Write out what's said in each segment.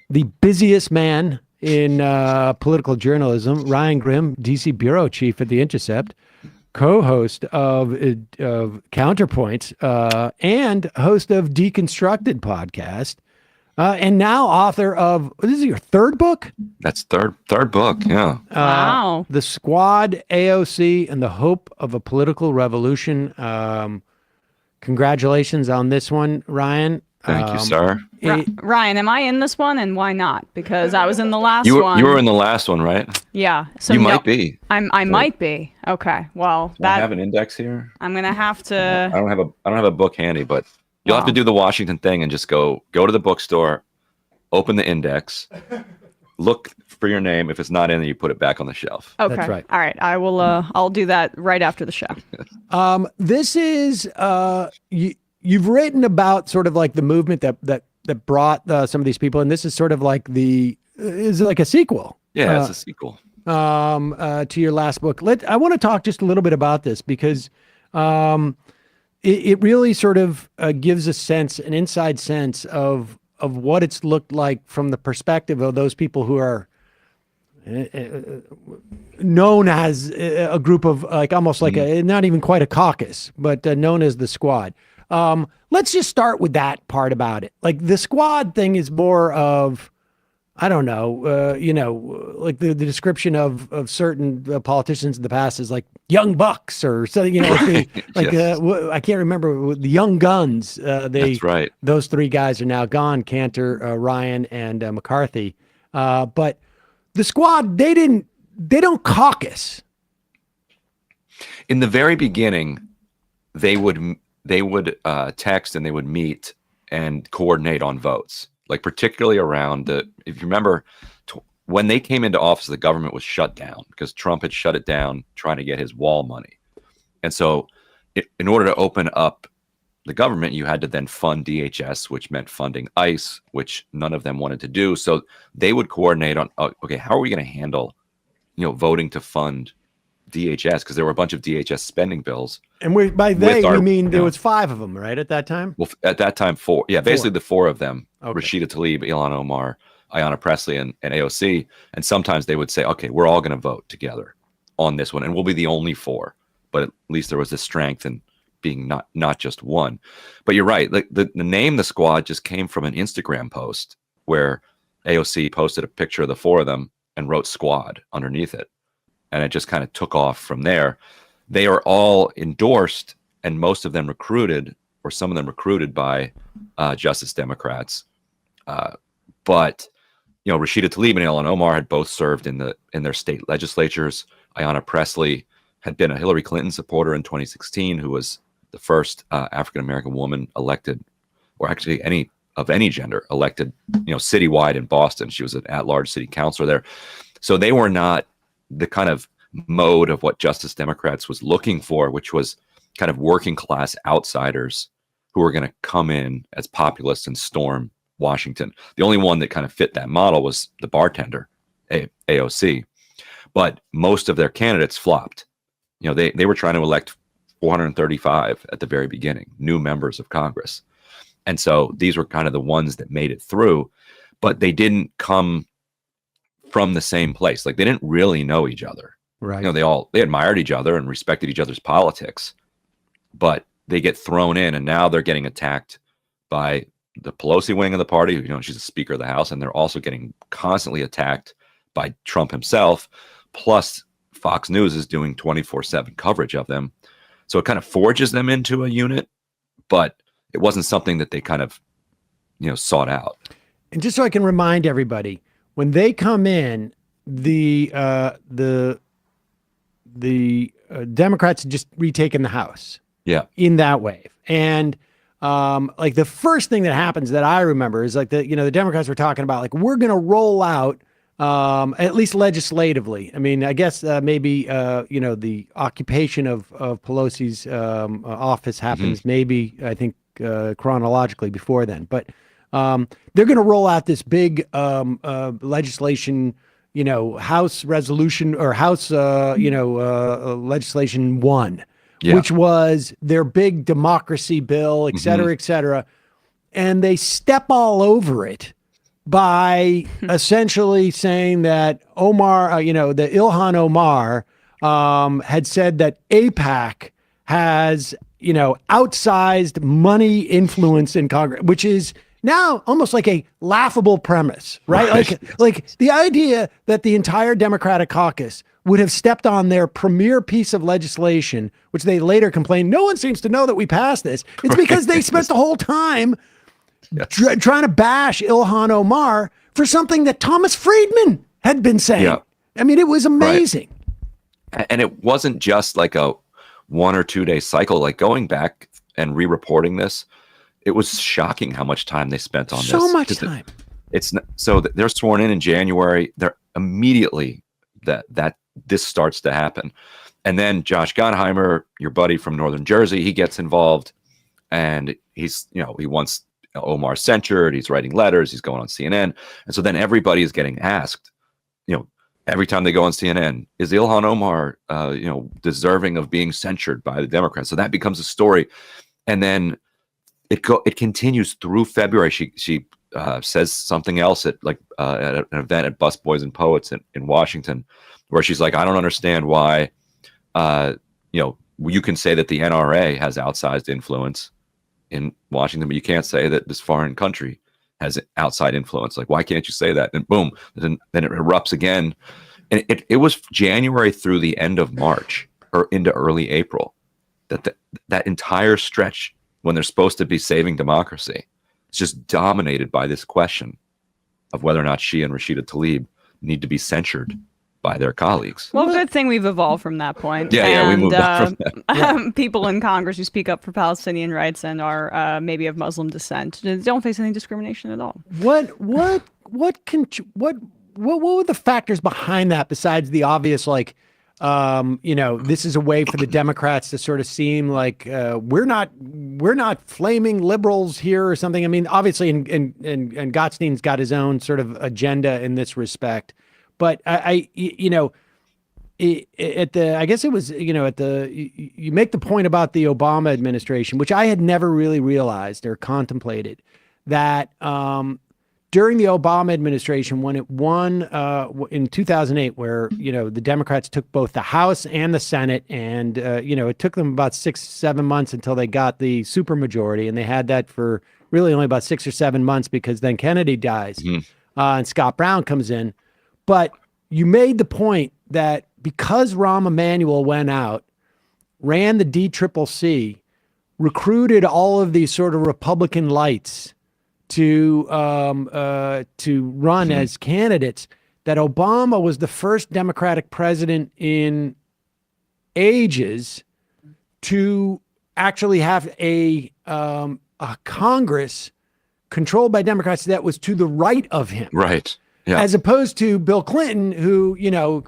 the busiest man in political journalism, Ryan Grimm, DC bureau chief at the Intercept, co-host of Counterpoint, and host of Deconstructed podcast, and now author of, this is your third book? That's third book, yeah. Wow. The Squad, AOC, and the Hope of a Political Revolution. Congratulations on this one, Ryan. Thank you, sir. Ryan, am I in this one, and why not? Because I was in the last one. You were in the last one, right? Yeah. So you might be. I might be. Okay. Well, I have an index here. I'm gonna have to. I don't have a book handy, but you'll have to do the Washington thing and just go to the bookstore, open the index, look for your name. If it's not in there, you put it back on the shelf. Okay. That's right. All right. I will. I'll do that right after the show. This is you've written about sort of like the movement that brought some of these people, and this is sort of like is like a sequel. Yeah, it's a sequel to your last book. I want to talk just a little bit about this because it really sort of gives an inside sense of what it's looked like from the perspective of those people who are known as a group of like almost like not even quite a caucus, but known as the Squad. Let's just start with that part about it. Like the Squad thing is more of, I don't know, like the description of certain politicians in the past is like young bucks or something, yes. I can't remember the Young Guns. That's right. Those three guys are now gone, Cantor, Ryan, and McCarthy. But the Squad, they don't caucus. In the very beginning, they would text and they would meet and coordinate on votes, like particularly around if you remember, when they came into office, the government was shut down because Trump had shut it down trying to get his wall money. And so in order to open up the government, you had to then fund DHS, which meant funding ICE, which none of them wanted to do. So they would coordinate on, okay, how are we going to handle, voting to fund DHS, because there were a bunch of DHS spending bills. And we mean there was 5 of them, right, at that time? Well, at that time, 4. Yeah, basically the 4 of them, okay. Rashida Tlaib, Ilhan Omar, Ayanna Pressley, and AOC. And sometimes they would say, okay, we're all going to vote together on this one, and we'll be the only 4. But at least there was this strength in being not just one. But you're right. The name The Squad just came from an Instagram post where AOC posted a picture of the 4 of them and wrote Squad underneath it. And it just kind of took off from there. They are all endorsed, and most of them recruited, or some of them recruited by Justice Democrats. But Rashida Tlaib and Ilhan Omar had both served in their state legislatures. Ayanna Pressley had been a Hillary Clinton supporter in 2016, who was the first African American woman elected, or actually any gender elected, citywide in Boston. She was an at-large city councilor there. So they were not the kind of mode of what Justice Democrats was looking for, which was kind of working class outsiders who were going to come in as populists and storm Washington. The only one that kind of fit that model was the bartender, AOC. But most of their candidates flopped. They were trying to elect 435 at the very beginning, new members of Congress. And so these were kind of the ones that made it through, but they didn't come from the same place. Like they didn't really know each other. Right. They admired each other and respected each other's politics, but they get thrown in, and now they're getting attacked by the Pelosi wing of the party. She's a Speaker of the House, and they're also getting constantly attacked by Trump himself. Plus Fox News is doing 24/7 coverage of them. So it kind of forges them into a unit, but it wasn't something that they kind of, sought out. And just so I can remind everybody, when they come in, the Democrats had just retaken the House. Yeah. In that wave. And like the first thing that happens that I remember is like the Democrats were talking about like, we're going to roll out at least legislatively. I mean, I guess maybe the occupation of Pelosi's office happens maybe, I think, chronologically before then. But they're going to roll out this big legislation, House resolution or House, legislation 1, which was their big democracy bill, et cetera, et cetera. And they step all over it by essentially saying that Omar, the Ilhan Omar had said that AIPAC has, outsized money influence in Congress, which is now almost like a laughable premise, right? Like the idea that the entire Democratic caucus would have stepped on their premier piece of legislation, which they later complained, no one seems to know that we passed this. It's because they spent the whole time trying to bash Ilhan Omar for something that Thomas Friedman had been saying. Yeah. I mean, it was amazing. Right. And it wasn't just like a 1 or 2 day cycle, like going back and re-reporting this. It was shocking how much time they spent on this. So much time. They're sworn in January. They're immediately that this starts to happen. And then Josh Gottheimer, your buddy from Northern Jersey, he gets involved, and he wants Omar censured. He's writing letters. He's going on CNN. And so then everybody is getting asked, every time they go on CNN, is Ilhan Omar, deserving of being censured by the Democrats? So that becomes a story. And then it continues through February. She says something else at an event at Bus Boys and Poets in Washington, where she's like, I don't understand why, you can say that the NRA has outsized influence in Washington, but you can't say that this foreign country has outside influence. Like, why can't you say that? And boom, then it erupts again. And it was January through the end of March or into early April that entire stretch when they're supposed to be saving democracy, it's just dominated by this question of whether or not she and Rashida Tlaib need to be censured by their colleagues. Well, good thing we've evolved from that point. We moved on from that. People in Congress who speak up for Palestinian rights and are maybe of Muslim descent don't face any discrimination at all. What were the factors behind that besides the obvious, this is a way for the Democrats to sort of seem like we're not flaming liberals here or something. I mean, obviously, and Gottstein's got his own sort of agenda in this respect. But you make the point about the Obama administration, which I had never really realized or contemplated, that during the Obama administration, when it won in 2008, where, the Democrats took both the House and the Senate, and, it took them about 6-7 months until they got the supermajority. And they had that for really only about 6 or 7 months, because then Kennedy dies and Scott Brown comes in. But you made the point that because Rahm Emanuel went out, ran the DCCC, recruited all of these sort of Republican lights to run as candidates, that Obama was the first Democratic president in ages to actually have a Congress controlled by Democrats that was to the right of him. Right. Yeah. As opposed to Bill Clinton, who,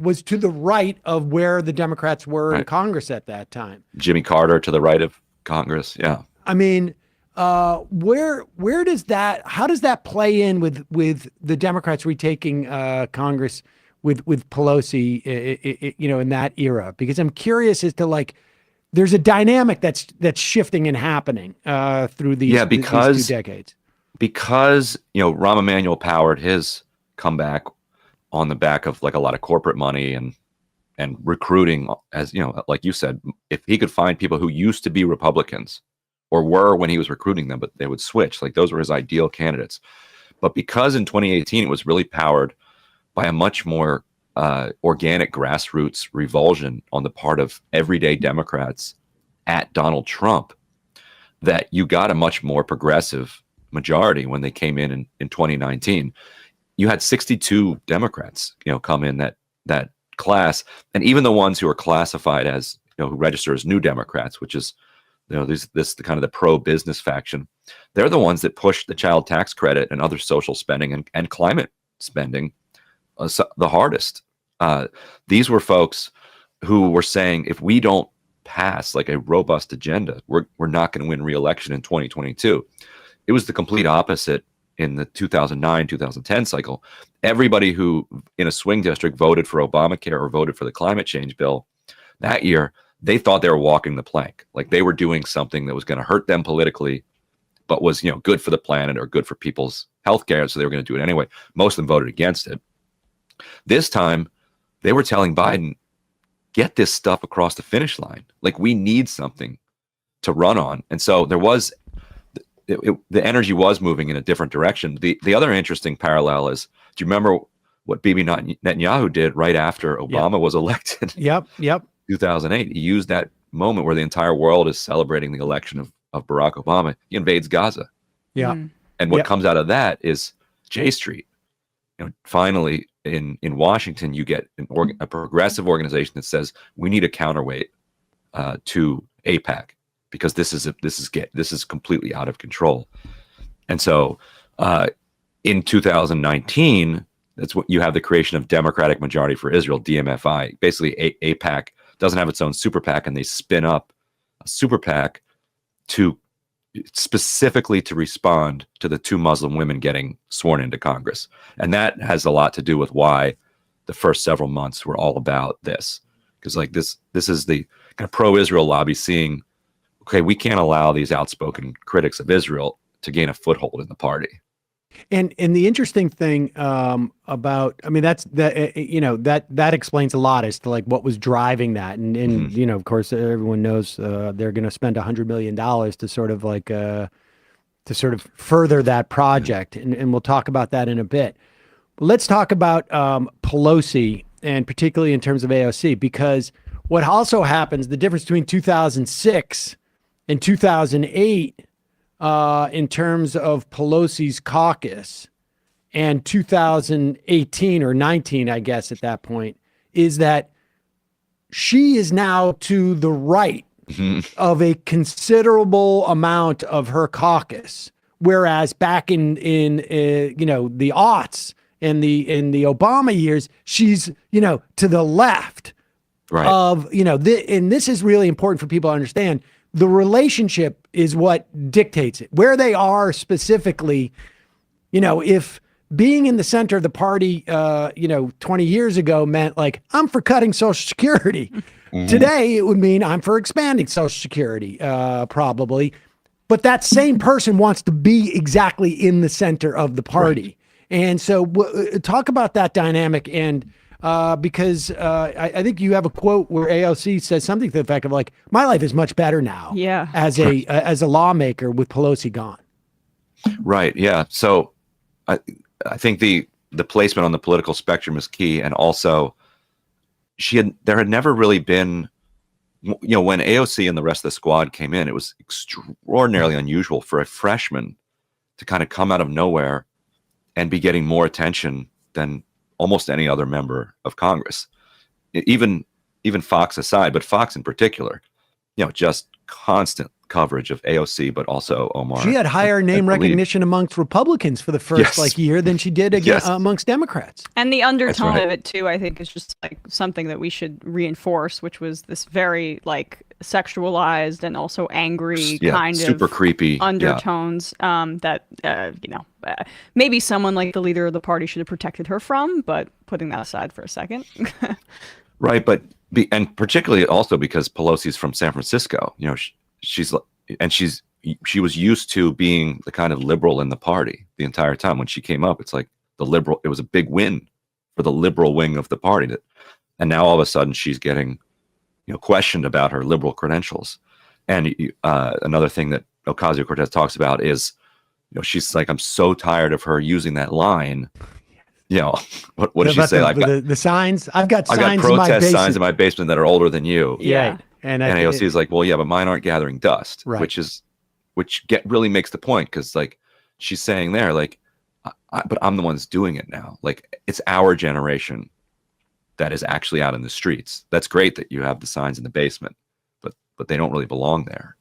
was to the right of where the Democrats were in Congress at that time. Jimmy Carter to the right of Congress. Yeah. I mean, where does how does that play in with the Democrats retaking Congress with Pelosi, in that era? Because I'm curious as to there's a dynamic that's shifting and happening through these 2 decades. Because, Rahm Emanuel powered his comeback on the back of a lot of corporate money and recruiting, as like you said, if he could find people who used to be Republicans or were when he was recruiting them, but they would switch, those were his ideal candidates. But because in 2018 it was really powered by a much more organic grassroots revulsion on the part of everyday Democrats at Donald Trump, that you got a much more progressive majority when they came in 2019. You had 62 Democrats, come in that class, and even the ones who are classified as, who register as New Democrats, which is, this the kind of the pro-business faction. They're the ones that push the child tax credit and other social spending and climate spending the hardest. These were folks who were saying, if we don't pass a robust agenda, we're not going to win re-election in 2022. It was the complete opposite. In the 2009-2010 cycle, everybody who in a swing district voted for Obamacare or voted for the climate change bill that year, they thought they were walking the plank. They were doing something that was going to hurt them politically, but was, good for the planet or good for people's healthcare, so they were going to do it anyway. Most of them voted against it. This time, they were telling Biden, get this stuff across the finish line. Like, we need something to run on. And so there was, the energy was moving in a different direction. The other interesting parallel is, do you remember what Bibi Netanyahu did right after Obama was elected? Yep. 2008. He used that moment where the entire world is celebrating the election of Barack Obama. He invades Gaza. Yeah. And what comes out of that is J Street. Finally in Washington, you get a progressive organization that says we need a counterweight to AIPAC, because this is completely out of control. And so in 2019, that's what you have, the creation of Democratic Majority for Israel, DMFI. Basically, AIPAC doesn't have its own super PAC, and they spin up a super PAC specifically to respond to the 2 Muslim women getting sworn into Congress. And that has a lot to do with why the first several months were all about this. Because this is the kind of pro-Israel lobby seeing, okay, we can't allow these outspoken critics of Israel to gain a foothold in the party. And the interesting thing about, I mean, that explains a lot as to like what was driving that. And of course, everyone knows they're going to spend $100 million to sort of like to sort of further that project. And we'll talk about that in a bit. But let's talk about Pelosi, and particularly in terms of AOC, because what also happens, the difference between 2006 and 2008 in terms of Pelosi's caucus and 2018 or 19, I guess at that point, is that she is now to the right of a considerable amount of her caucus, whereas back in the aughts and the Obama years, she's to the left of and this is really important for people to understand. The relationship is what dictates it. Where they are specifically, if being in the center of the party, 20 years ago meant like, I'm for cutting Social Security. Today, it would mean I'm for expanding Social Security, probably. But that same person wants to be exactly in the center of the party. Right. And so talk about that dynamic. And because I think you have a quote where AOC says something to the effect of like, my life is much better now as a lawmaker with Pelosi gone. Right. Yeah. So I think the placement on the political spectrum is key. And also there had never really been, when AOC and the rest of the squad came in, it was extraordinarily unusual for a freshman to kind of come out of nowhere and be getting more attention than almost any other member of Congress, even Fox aside, but Fox in particular, just constant coverage of AOC, but also Omar. She had higher name recognition amongst Republicans for the first year than she did amongst Democrats. And the undertone of it too, I think, is just like something that we should reinforce, which was this very like sexualized and also angry kind of super creepy undertones that maybe someone like the leader of the party should have protected her from, but putting that aside for a second. Right, but and particularly also because Pelosi's from San Francisco, she was used to being the kind of liberal in the party the entire time. When she came up, it's like it was a big win for the liberal wing of the party, and now all of a sudden she's getting questioned about her liberal credentials. And another thing that Ocasio-Cortez talks about is, she's like, I'm so tired of her using that line. What does she say? The signs. I've got protest signs in my basement that are older than you. Yeah. And AOC is like, well, yeah, but mine aren't gathering dust, right. which really makes the point, because like she's saying there, like, but I'm the one that's doing it now. Like, it's our generation that is actually out in the streets. That's great that you have the signs in the basement, but they don't really belong there.